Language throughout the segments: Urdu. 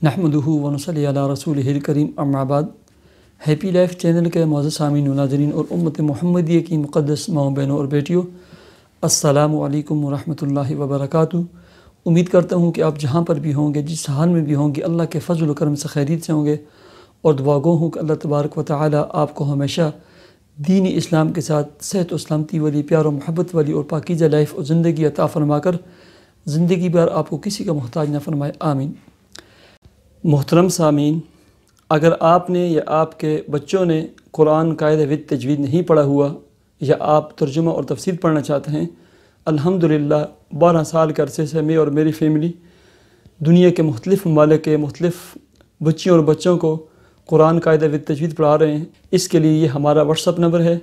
نحمدہ ونصلی علی رسولہ الکریم اما بعد۔ ہیپی لائف چینل کے معزز سامعین و ناظرین اور امت محمدیہ کی مقدس ماؤں بہنوں اور بیٹیوں، السلام علیکم ورحمۃ اللہ وبرکاتہ۔ امید کرتا ہوں کہ آپ جہاں پر بھی ہوں گے، جس حال میں بھی ہوں گے، اللہ کے فضل و کرم سے خیریت سے ہوں گے، اور دعا گو ہوں کہ اللہ تبارک و تعالی آپ کو ہمیشہ دین اسلام کے ساتھ صحت و سلامتی والی، پیار و محبت والی اور پاکیزہ لائف اور زندگی عطا فرما کر زندگی بھر آپ کو کسی کا محتاج نہ فرمائے، آمین۔ محترم سامعین، اگر آپ نے یا آپ کے بچوں نے قرآن قاعدہ و تجوید نہیں پڑھا ہوا، یا آپ ترجمہ اور تفسیر پڑھنا چاہتے ہیں، الحمدللہ 12 سال کے عرصے سے میں اور میری فیملی دنیا کے مختلف ممالک کے مختلف بچیوں اور بچوں کو قرآن قاعدہ و تجوید پڑھا رہے ہیں۔ اس کے لیے یہ ہمارا واٹس ایپ نمبر ہے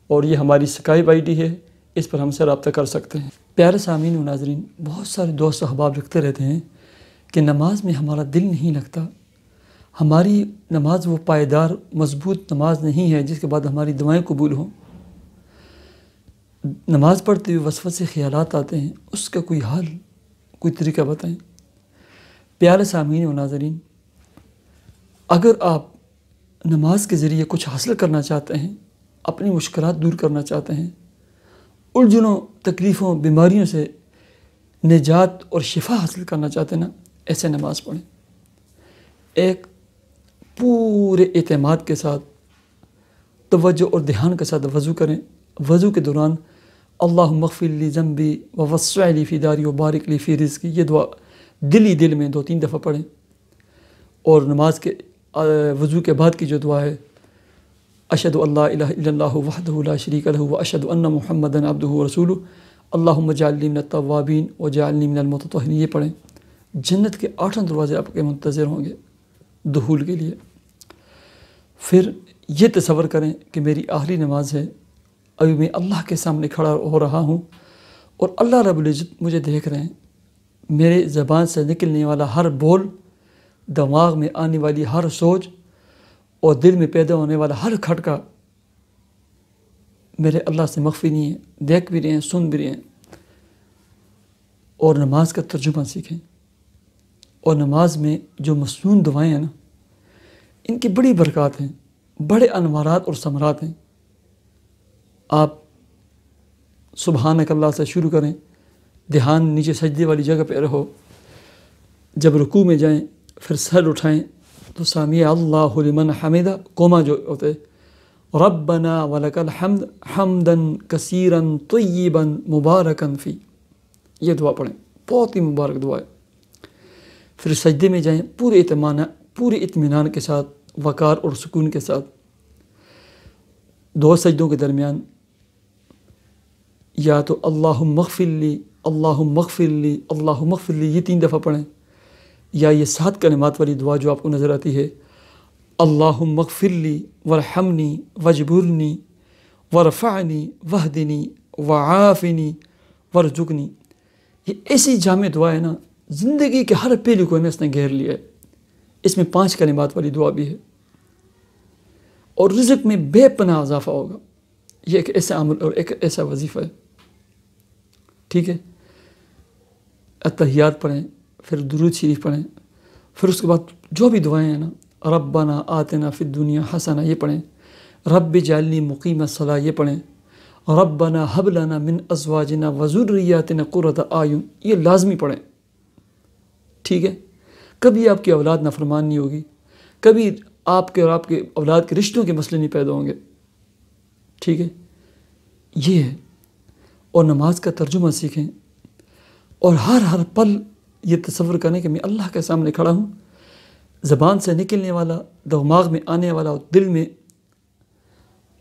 اور یہ ہماری اسکائپ آئی ڈی ہے، اس پر ہم سے رابطہ کر سکتے ہیں۔ پیارے سامعین و ناظرین، بہت سارے دوست احباب لکھتے رہتے ہیں کہ نماز میں ہمارا دل نہیں لگتا، ہماری نماز وہ پائیدار مضبوط نماز نہیں ہے جس کے بعد ہماری دعائیں قبول ہوں۔ نماز پڑھتے ہوئے وسوسے خیالات آتے ہیں، اس کا کوئی حل، کوئی طریقہ بتائیں۔ پیارے سامعین و ناظرین، اگر آپ نماز کے ذریعے کچھ حاصل کرنا چاہتے ہیں، اپنی مشکلات دور کرنا چاہتے ہیں، الجھنوں، تکلیفوں، بیماریوں سے نجات اور شفا حاصل کرنا چاہتے ہیں نا، ایسے نماز پڑھیں۔ ایک پورے اعتماد کے ساتھ، توجہ اور دھیان کے ساتھ وضو کریں۔ وضو کے دوران اللہم اغفر لی ذنبی ووسع لی فی داری وبارک لی فی رزقی، یہ دعا دل میں 2-3 دفعہ پڑھیں۔ اور نماز کے وضو کے بعد کی جو دعا ہے، اشہد ان لا الہ الا اللہ وحدہ لا شریک لہ واشہد ان محمدا عبدہ ورسولہ اللہم اجعلنی من التوابین واجعلنی من المتطہرین، یہ پڑھیں۔ جنت کے 8 دروازے آپ کے منتظر ہوں گے دخول کے لیے۔ پھر یہ تصور کریں کہ میری آخری نماز ہے، ابھی میں اللہ کے سامنے کھڑا ہو رہا ہوں اور اللہ رب العزت مجھے دیکھ رہے ہیں۔ میرے زبان سے نکلنے والا ہر بول، دماغ میں آنے والی ہر سوچ اور دل میں پیدا ہونے والا ہر کھٹکا میرے اللہ سے مخفی نہیں ہے، دیکھ بھی رہے ہیں، سن بھی رہے ہیں۔ اور نماز کا ترجمہ سیکھیں، اور نماز میں جو مسنون دعائیں ہیں نا، ان کی بڑی برکات ہیں، بڑے انوارات اور ثمرات ہیں۔ آپ سبحانک اللہ سے شروع کریں، دھیان نیچے سجدے والی جگہ پہ رہو، جب رکوع میں جائیں پھر سر اٹھائیں تو سامع اللہ لمن حمدہ، کوما جو ہوتے ربنا ولک الحمد حمدا کثیرا طیبا مبارکا فی، یہ دعا پڑھیں، بہت ہی مبارک دعا ہے۔ پھر سجدے میں جائیں پورے اطمینان کے ساتھ، وقار اور سکون کے ساتھ۔ 2 سجدوں کے درمیان یا تو اللہم اغفر لی، اللہم اغفر لی، اللہم اغفر لی، یہ 3 دفعہ پڑھیں، یا یہ 7 کلمات والی دعا جو آپ کو نظر آتی ہے، اللہم اغفر لی ورحمنی وجبرنی ورفعنی وہدنی وعافنی ورزقنی، یہ ایسی جامع دعا ہے نا، زندگی کے ہر پہلو کو اس نے گھیر لیا ہے۔ اس میں 5 کلمات والی دعا بھی ہے، اور رزق میں بے پناہ اضافہ ہوگا۔ یہ ایک ایسا عمل اور ایک ایسا وظیفہ ہے، ٹھیک ہے۔ اتحیات پڑھیں، پھر درود شریف پڑھیں، پھر اس کے بعد جو بھی دعائیں ہیں نا، ربنا آتنا فی الدنیا حسنہ، یہ پڑھیں، رب اجعلنی مقیم الصلاۃ، یہ پڑھیں، ربنا ہب لنا من ازواجنا وذریاتنا قرۃ اعین، یہ لازمی پڑھیں، ٹھیک ہے۔ کبھی آپ کی اولاد نافرمان نہیں ہوگی، کبھی آپ کے اور آپ کے اولاد کے رشتوں کے مسئلے نہیں پیدا ہوں گے، ٹھیک ہے۔ یہ ہے، اور نماز کا ترجمہ سیکھیں، اور ہر پل یہ تصور کریں کہ میں اللہ کے سامنے کھڑا ہوں، زبان سے نکلنے والا، دماغ میں آنے والا، دل میں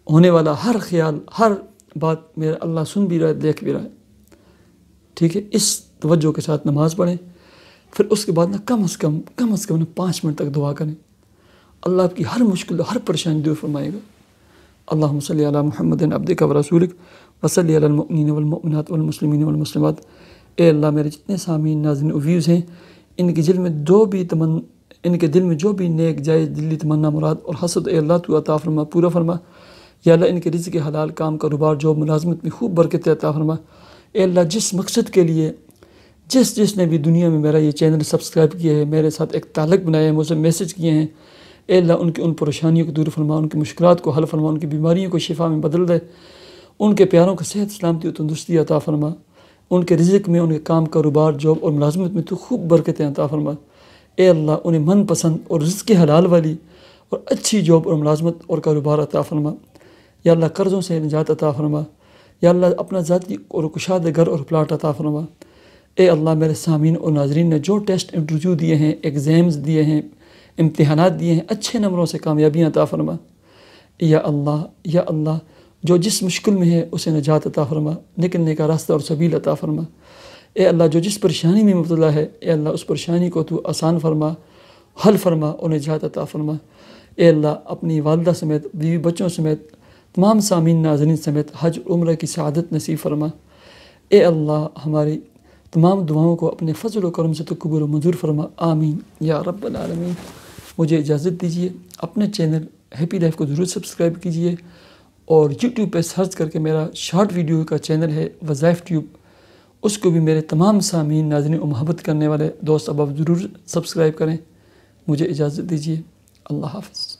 ہونے والا ہر خیال، ہر بات میرا اللہ سن بھی رہا ہے، دیکھ بھی رہا ہے، ٹھیک ہے۔ اس توجہ کے ساتھ نماز پڑھیں۔ پھر اس کے بعد نا کم از کم 5 منٹ تک دعا کریں، اللہ آپ کی ہر مشکل، ہر پریشانی دور فرمائے گا۔ اللہم صلی علی محمد عبدک ورسولک وصلی علی المؤمنین والمؤمنات والمسلمین والمسلمات، اے اللہ میرے جتنے سامعین، ناظرین و ویوز ہیں، ان کے دل میں جو بھی نیک جائز دلی تمنا، مراد اور حسد، اے اللہ تو عطا فرما، پورا فرما۔ یا اللہ ان کے رزق حلال، کام، کاروبار، جاب، ملازمت میں خوب برکت عطا فرما۔ اے اللہ جس مقصد کے لیے جس نے بھی دنیا میں میرا یہ چینل سبسکرائب کیا ہے، میرے ساتھ ایک تعلق بنایا ہے، مجھے میسیج کیے ہیں، اے اللہ ان کی ان پریشانیوں کو دور فرما، ان کی مشکلات کو حل فرما، ان کی بیماریوں کو شفا میں بدل دے، ان کے پیاروں کو صحت سلامتی اور تندرستی عطا فرما، ان کے رزق میں، ان کے کام کاروبار جاب اور ملازمت میں تو خوب برکتیں عطا فرما۔ اے اللہ انہیں من پسند اور رزق حلال والی اور اچھی جاب اور ملازمت اور کاروبار عطا فرما۔ یا اللہ قرضوں سے نجات عطا فرما۔ یا اللہ اپنا ذاتی اور کشادہ گھر اور پلاٹ عطا فرما۔ اے اللہ میرے سامعین اور ناظرین نے جو ٹیسٹ انٹرویو دیے ہیں، ایگزامز دیے ہیں، امتحانات دیے ہیں، اچھے نمبروں سے کامیابیاں عطا فرما۔ یا اللہ جو جس مشکل میں ہے اسے نجات عطا فرما، نکلنے کا راستہ اور سبیل عطا فرما۔ اے اللہ جو جس پریشانی میں مبتلا ہے، اے اللہ اس پریشانی کو تو آسان فرما، حل فرما اور نجات عطا فرما۔ اے اللہ اپنی والدہ سمیت، بیوی بچوں سمیت، تمام سامعین ناظرین سمیت حج عمرہ کی سعادت نصیب فرما۔ اے اللہ ہماری تمام دعاؤں کو اپنے فضل و کرم سے تو قبول و منظور فرما، آمین یا رب العالمین۔ مجھے اجازت دیجیے، اپنے چینل ہیپی لائف کو ضرور سبسکرائب کیجیے، اور یوٹیوب پہ سرچ کر کے میرا شارٹ ویڈیو کا چینل ہے وظائف ٹیوب، اس کو بھی میرے تمام سامعین ناظرین و محبت کرنے والے دوست احباب ضرور سبسکرائب کریں۔ مجھے اجازت دیجیے، اللہ حافظ۔